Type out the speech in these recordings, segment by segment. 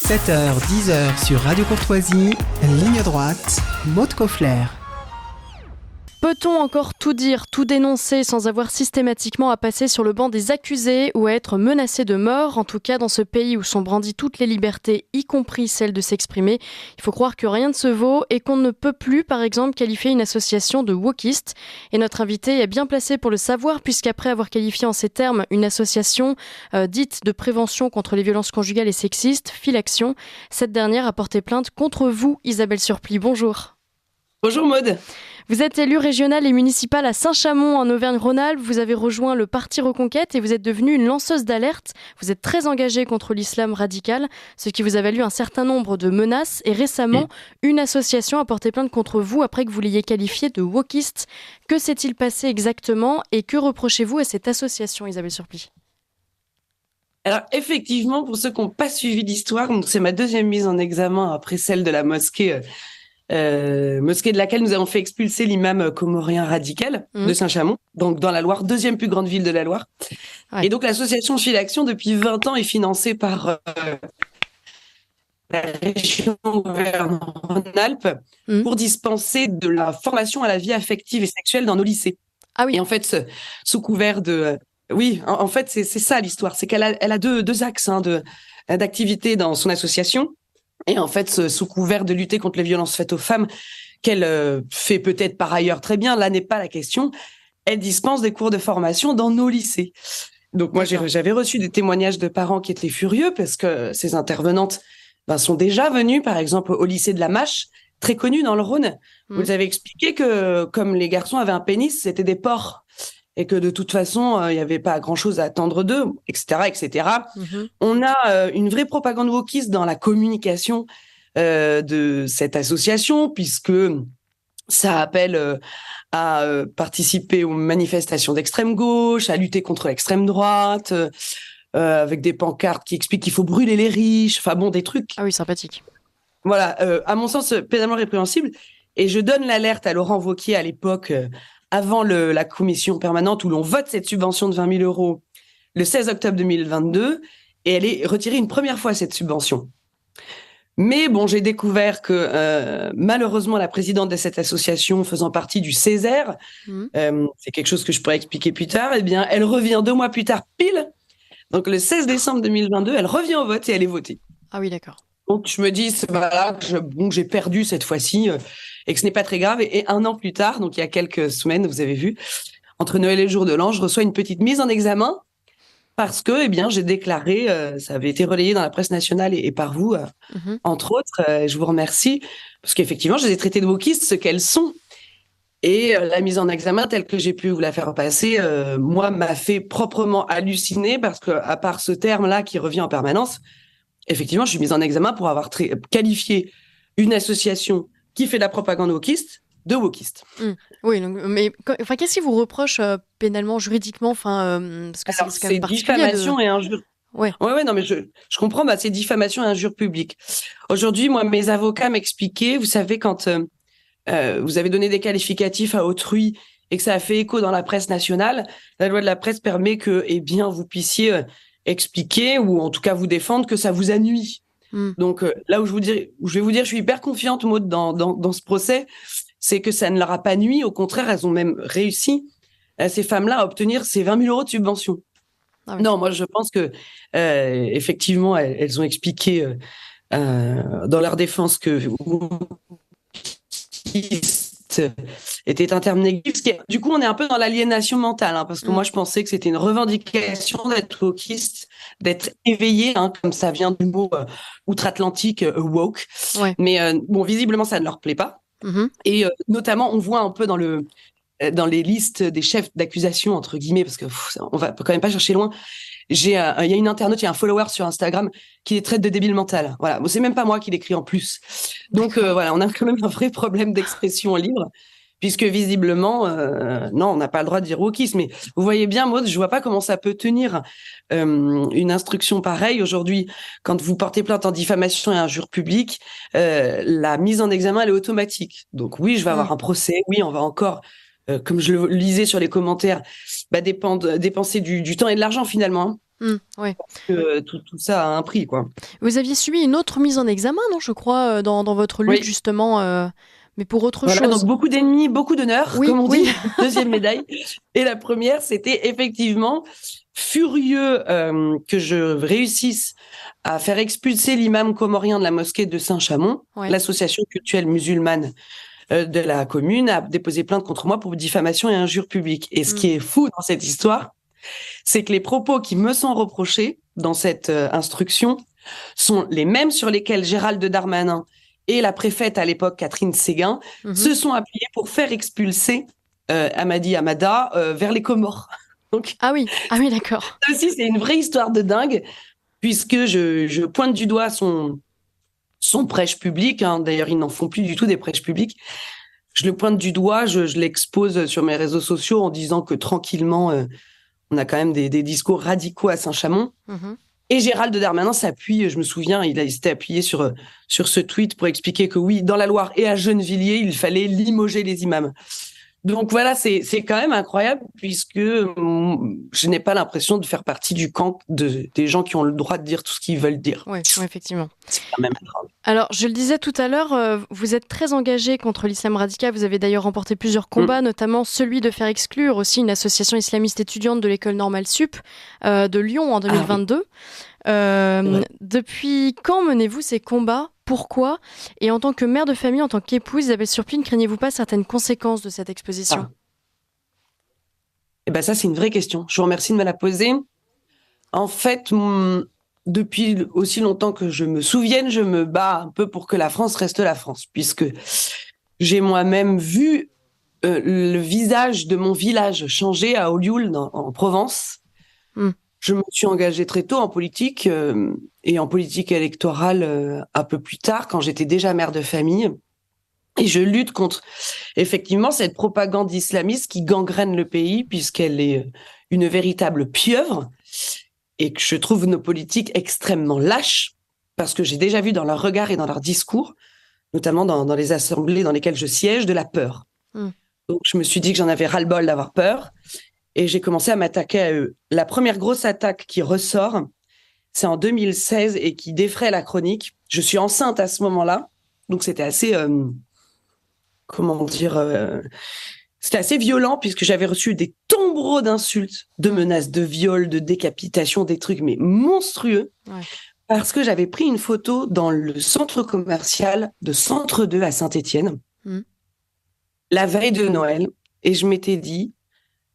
7h, 10h sur Radio Courtoisie, ligne droite, Maud Koffler. Peut-on encore tout dire, tout dénoncer sans avoir systématiquement à passer sur le banc des accusés ou à être menacé de mort? En tout cas, dans ce pays où sont brandies toutes les libertés, y compris celle de s'exprimer, il faut croire que rien ne se vaut et qu'on ne peut plus, par exemple, qualifier une association de wokiste. Et notre invité est bien placé pour le savoir, puisqu'après avoir qualifié en ces termes une association dite de prévention contre les violences conjugales et sexistes, Filaction, cette dernière a porté plainte contre vous, Isabelle Surplis. Bonjour. Bonjour Maud. Vous êtes élue régionale et municipale à Saint-Chamond en Auvergne-Rhône-Alpes. Vous avez rejoint le Parti Reconquête et vous êtes devenue une lanceuse d'alerte. Vous êtes très engagée contre l'islam radical, ce qui vous a valu un certain nombre de menaces. Et récemment, une association a porté plainte contre vous après que vous l'ayez qualifiée de wokiste. Que s'est-il passé exactement et que reprochez-vous à cette association, Isabelle Surplis ? Alors effectivement, pour ceux qui n'ont pas suivi l'histoire, c'est ma deuxième mise en examen après celle de la mosquée de laquelle nous avons fait expulser l'imam comorien radical de Saint-Chamond, donc dans la Loire, deuxième plus grande ville de la Loire. Ouais. Et donc l'association Filaction, depuis 20 ans, est financée par la région Auvergne-Rhône-Alpes pour dispenser de la formation à la vie affective et sexuelle dans nos lycées. Ah oui. Et en fait, sous couvert de... oui, en fait, c'est ça l'histoire, c'est qu'elle a deux axes d'activité dans son association. Et en fait, sous couvert de lutter contre les violences faites aux femmes, qu'elle fait peut-être par ailleurs très bien, là n'est pas la question, elle dispense des cours de formation dans nos lycées. Donc moi, j'avais reçu des témoignages de parents qui étaient furieux parce que ces intervenantes sont déjà venues, par exemple, au lycée de la Mâche, très connu dans le Rhône. Vous avez expliqué que comme les garçons avaient un pénis, c'était des porcs. Et que de toute façon, il n'y avait pas grand-chose à attendre d'eux, etc., etc. On a une vraie propagande wokiste dans la communication de cette association, puisque ça appelle à participer aux manifestations d'extrême gauche, à lutter contre l'extrême droite, avec des pancartes qui expliquent qu'il faut brûler les riches, enfin bon, des trucs. Ah oui, sympathique. Voilà, à mon sens, pénalement répréhensible. Et je donne l'alerte à Laurent Wauquiez à l'époque... avant la commission permanente où l'on vote cette subvention de 20 000 euros le 16 octobre 2022, et elle est retirée une première fois, cette subvention. Mais bon, j'ai découvert que malheureusement, la présidente de cette association faisant partie du Césaire, c'est quelque chose que je pourrais expliquer plus tard, eh bien, elle revient 2 mois plus tard, pile, donc le 16 décembre 2022, elle revient au vote et elle est votée. Ah oui, d'accord. Donc je me dis, voilà, j'ai perdu cette fois-ci, et que ce n'est pas très grave. Et 1 an plus tard, donc il y a quelques semaines, vous avez vu, entre Noël et le jour de l'an, je reçois une petite mise en examen parce que, eh bien, j'ai déclaré, ça avait été relayé dans la presse nationale et par vous, entre autres, je vous remercie, parce qu'effectivement, je les ai traitées de wokistes, ce qu'elles sont. Et la mise en examen telle que j'ai pu vous la faire passer, moi, m'a fait proprement halluciner parce que, à part ce terme-là qui revient en permanence, effectivement, je suis mise en examen pour avoir qualifié une association qui fait de la propagande wokiste, de wokiste. Oui, donc, mais qu'est-ce qui vous reproche pénalement, juridiquement, parce que alors, c'est quand même particulier. Diffamation et injure. Ouais, non, mais je comprends. C'est diffamation et injure publique. Aujourd'hui, moi, mes avocats m'expliquaient. Vous savez, quand vous avez donné des qualificatifs à autrui et que ça a fait écho dans la presse nationale, la loi de la presse permet que, eh bien, vous puissiez expliquer ou en tout cas vous défendre que ça vous a nui. Donc là où je vais vous dire, je suis hyper confiante, Maud, dans ce procès, c'est que ça ne leur a pas nui. Au contraire, elles ont même réussi, ces femmes-là, à obtenir ces 20 000 euros de subvention. Ah oui. Non, moi je pense que effectivement, elles ont expliqué dans leur défense que était un terme négatif. Du coup, on est un peu dans l'aliénation mentale, parce que moi, je pensais que c'était une revendication d'être wokiste, d'être éveillé, comme ça vient du mot outre-Atlantique woke. Ouais. Mais bon, visiblement, ça ne leur plaît pas. Et notamment, on voit un peu dans les listes des chefs d'accusation, entre guillemets, parce que on va quand même pas chercher loin. Il y a une internaute, il y a un follower sur Instagram qui les traite de débiles mentales. Voilà, bon, c'est même pas moi qui l'écris en plus. Donc voilà, on a quand même un vrai problème d'expression libre, puisque visiblement, non, on n'a pas le droit de dire wokisme. Mais vous voyez bien, Maud, je vois pas comment ça peut tenir une instruction pareille aujourd'hui. Quand vous portez plainte en diffamation et injure publique, la mise en examen elle est automatique. Donc oui, je vais avoir un procès. Oui, on va encore comme je le lisais sur les commentaires, dépenser du temps et de l'argent finalement. Ouais. Tout ça a un prix, quoi. Vous aviez subi une autre mise en examen, non, je crois, dans votre lutte, Oui. justement, mais pour autre Voilà, donc chose. beaucoup d'ennemis, beaucoup d'honneur, Oui, comme on oui. dit. Deuxième médaille. Et la première, c'était effectivement furieux que je réussisse à faire expulser l'imam comorien de la mosquée de Saint-Chamond. Ouais. L'association cultuelle musulmane de la commune a déposé plainte contre moi pour diffamation et injure publique. Et ce qui est fou dans cette histoire, c'est que les propos qui me sont reprochés dans cette instruction sont les mêmes sur lesquels Gérald Darmanin et la préfète à l'époque, Catherine Séguin, se sont appuyés pour faire expulser Hamadi Hamada vers les Comores. Donc, Ah oui, d'accord. ça aussi, c'est une vraie histoire de dingue, puisque je pointe du doigt son prêche public. Hein. D'ailleurs, ils n'en font plus du tout des prêches publics. Je le pointe du doigt, je l'expose sur mes réseaux sociaux en disant que tranquillement, on a quand même des discours radicaux à Saint-Chamond. Et Gérald Darmanin s'appuie, je me souviens, il s'était appuyé sur ce tweet pour expliquer que oui, dans la Loire et à Gennevilliers, il fallait limoger les imams. Donc voilà, c'est quand même incroyable puisque je n'ai pas l'impression de faire partie du camp des gens qui ont le droit de dire tout ce qu'ils veulent dire. Oui, effectivement. C'est quand même grave. Alors, je le disais tout à l'heure, vous êtes très engagé contre l'islam radical. Vous avez d'ailleurs remporté plusieurs combats, notamment celui de faire exclure aussi une association islamiste étudiante de l'école normale sup de Lyon en 2022. Depuis quand menez-vous ces combats ? Pourquoi ? Et en tant que mère de famille, en tant qu'épouse, Isabelle Surplie, ne craignez-vous pas certaines conséquences de cette exposition ? Eh ben ça, c'est une vraie question. Je vous remercie de me la poser. En fait, depuis aussi longtemps que je me souvienne, je me bats un peu pour que la France reste la France, puisque j'ai moi-même vu le visage de mon village changer à Olioul, en Provence. Je me suis engagée très tôt en politique et en politique électorale un peu plus tard, quand j'étais déjà mère de famille. Et je lutte contre, effectivement, cette propagande islamiste qui gangrène le pays, puisqu'elle est une véritable pieuvre, et que je trouve nos politiques extrêmement lâches, parce que j'ai déjà vu dans leur regard et dans leur discours, notamment dans les assemblées dans lesquelles je siège, de la peur. Donc je me suis dit que j'en avais ras-le-bol d'avoir peur, et j'ai commencé à m'attaquer à eux. La première grosse attaque qui ressort, c'est en 2016 et qui défraie la chronique. Je suis enceinte à ce moment-là, donc c'était assez... c'était assez violent puisque j'avais reçu des tombereaux d'insultes, de menaces de viol, de décapitation, des trucs mais monstrueux, parce que j'avais pris une photo dans le centre commercial de Centre 2 à Saint-Étienne, la veille de Noël, et je m'étais dit,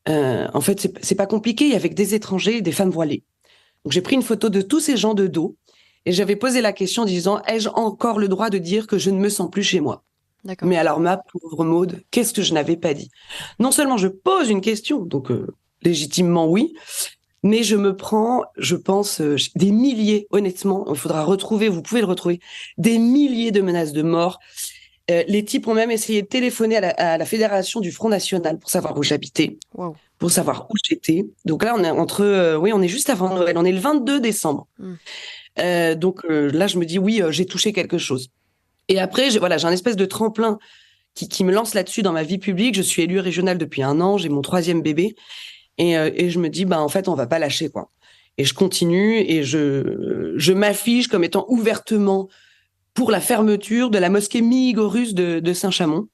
en fait, c'est pas compliqué, il y avait que des étrangers et des femmes voilées. Donc j'ai pris une photo de tous ces gens de dos, et j'avais posé la question en disant, ai-je encore le droit de dire que je ne me sens plus chez moi ? Mais alors, ma pauvre Maude, qu'est-ce que je n'avais pas dit ? Non seulement je pose une question, donc légitimement oui, mais je me prends, je pense, des milliers, honnêtement, il faudra retrouver, vous pouvez le retrouver, des milliers de menaces de mort. Les types ont même essayé de téléphoner à la Fédération du Front National pour savoir où j'habitais, pour savoir où j'étais. Donc là, on est on est juste avant Noël, on est le 22 décembre. Donc là, je me dis, oui, j'ai touché quelque chose. Et après, j'ai un espèce de tremplin qui me lance là-dessus dans ma vie publique. Je suis élue régionale depuis 1 an, j'ai mon 3e bébé. Et je me dis, en fait, on va pas lâcher, quoi. Et je continue et je m'affiche comme étant ouvertement pour la fermeture de la mosquée mi-igorus de Saint-Chamond.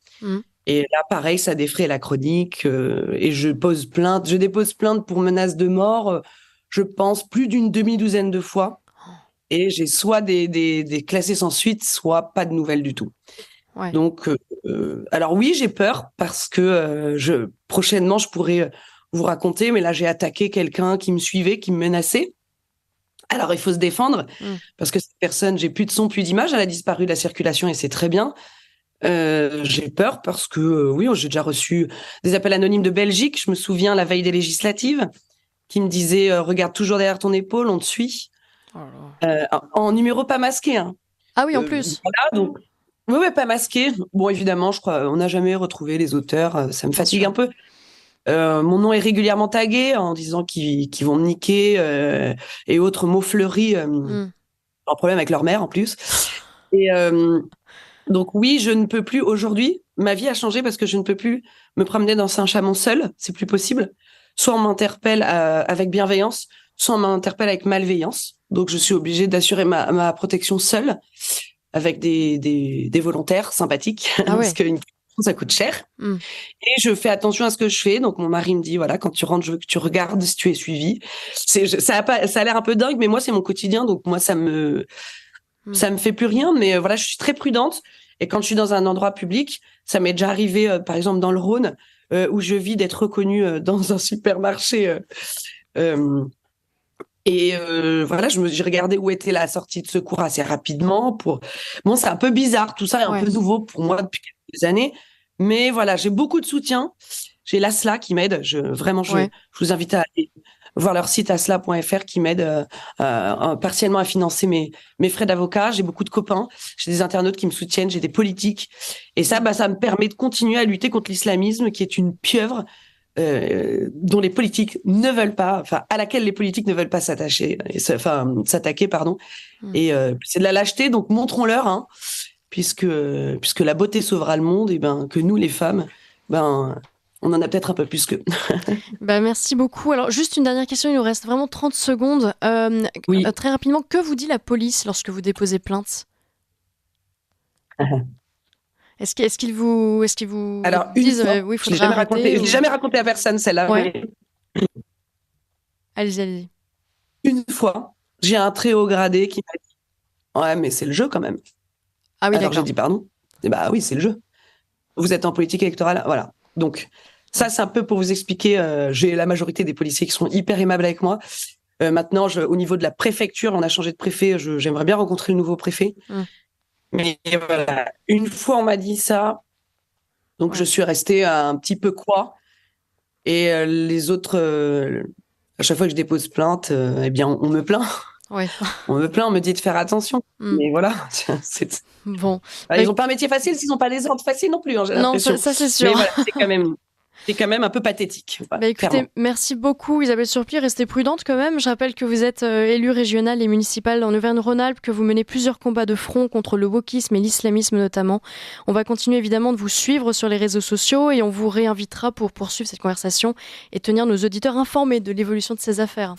Et là, pareil, ça défraie la chronique et je dépose plainte pour menace de mort, je pense, plus d'une demi-douzaine de fois. Et j'ai soit des classés sans suite, soit pas de nouvelles du tout. Donc, alors oui, j'ai peur parce que prochainement, je pourrais vous raconter, mais là, j'ai attaqué quelqu'un qui me suivait, qui me menaçait. Alors, il faut se défendre parce que cette personne, j'ai plus de son, plus d'image, elle a disparu de la circulation et c'est très bien. J'ai peur parce que, oui, j'ai déjà reçu des appels anonymes de Belgique. Je me souviens, la veille des législatives, qui me disaient « Regarde toujours derrière ton épaule, on te suit ». En numéro pas masqué. Hein. Ah oui, en plus. Voilà, donc, oui, pas masqué. Bon, évidemment, je crois, on n'a jamais retrouvé les auteurs. Ça me fatigue un peu. Mon nom est régulièrement tagué en disant qu'ils vont me niquer et autres mots fleuris. Un problème avec leur mère en plus. Et donc oui, je ne peux plus aujourd'hui. Ma vie a changé parce que je ne peux plus me promener dans Saint-Chamond seule. C'est plus possible. Soit on m'interpelle avec bienveillance, soit on m'interpelle avec malveillance. Donc, je suis obligée d'assurer ma protection seule avec des volontaires sympathiques parce qu'une ça coûte cher. Et je fais attention à ce que je fais. Donc, mon mari me dit, voilà, quand tu rentres, je veux que tu regardes si tu es suivi. Ça a l'air un peu dingue, mais moi, c'est mon quotidien. Donc, moi, ça me fait plus rien. Mais voilà, je suis très prudente. Et quand je suis dans un endroit public, ça m'est déjà arrivé, par exemple, dans le Rhône, où je vis d'être reconnue dans un supermarché. Voilà, j'ai regardé où était la sortie de secours assez rapidement. Bon, c'est un peu bizarre, tout ça est un peu nouveau pour moi depuis quelques années. Mais voilà, j'ai beaucoup de soutien. J'ai l'ASLA qui m'aide. Je vous invite à aller voir leur site asla.fr qui m'aide partiellement à financer mes frais d'avocat. J'ai beaucoup de copains, j'ai des internautes qui me soutiennent, j'ai des politiques. Et ça me permet de continuer à lutter contre l'islamisme qui est une pieuvre dont les politiques ne veulent pas, à laquelle les politiques ne veulent pas s'attaquer, pardon. Et c'est de la lâcheté, donc montrons-leur, hein, puisque la beauté sauvera le monde, et que nous, les femmes, on en a peut-être un peu plus qu'eux. Merci beaucoup. Alors, juste une dernière question, il nous reste vraiment 30 secondes. Oui. Très rapidement, que vous dit la police lorsque vous déposez plainte ? Est-ce qu'ils vous Alors, disent oui, il faudrait arrêter je l'ai jamais raconté à personne, celle-là. Ouais. Mais... Allez-y. Une fois, j'ai un très haut gradé qui m'a dit « Ouais, mais c'est le jeu quand même. » Ah oui, Alors d'accord. j'ai dit « Pardon ?» Et oui, c'est le jeu. Vous êtes en politique électorale, voilà. Donc, ça, c'est un peu pour vous expliquer. J'ai la majorité des policiers qui sont hyper aimables avec moi. Maintenant, au niveau de la préfecture, on a changé de préfet. J'aimerais bien rencontrer le nouveau préfet. Mais voilà, une fois on m'a dit ça, donc je suis restée un petit peu quoi. Et les autres, à chaque fois que je dépose plainte, on me plaint. Ouais. On me plaint, on me dit de faire attention. Mais voilà, bon. Ils n'ont pas un métier facile s'ils n'ont pas des ordres faciles non plus. Hein, j'ai l'impression. Ça c'est sûr. Mais voilà, c'est quand même un peu pathétique. Écoutez, merci beaucoup Isabelle Surplis, restez prudente quand même. Je rappelle que vous êtes élue régionale et municipale en Auvergne-Rhône-Alpes, que vous menez plusieurs combats de front contre le wokisme et l'islamisme notamment. On va continuer évidemment de vous suivre sur les réseaux sociaux et on vous réinvitera pour poursuivre cette conversation et tenir nos auditeurs informés de l'évolution de ces affaires.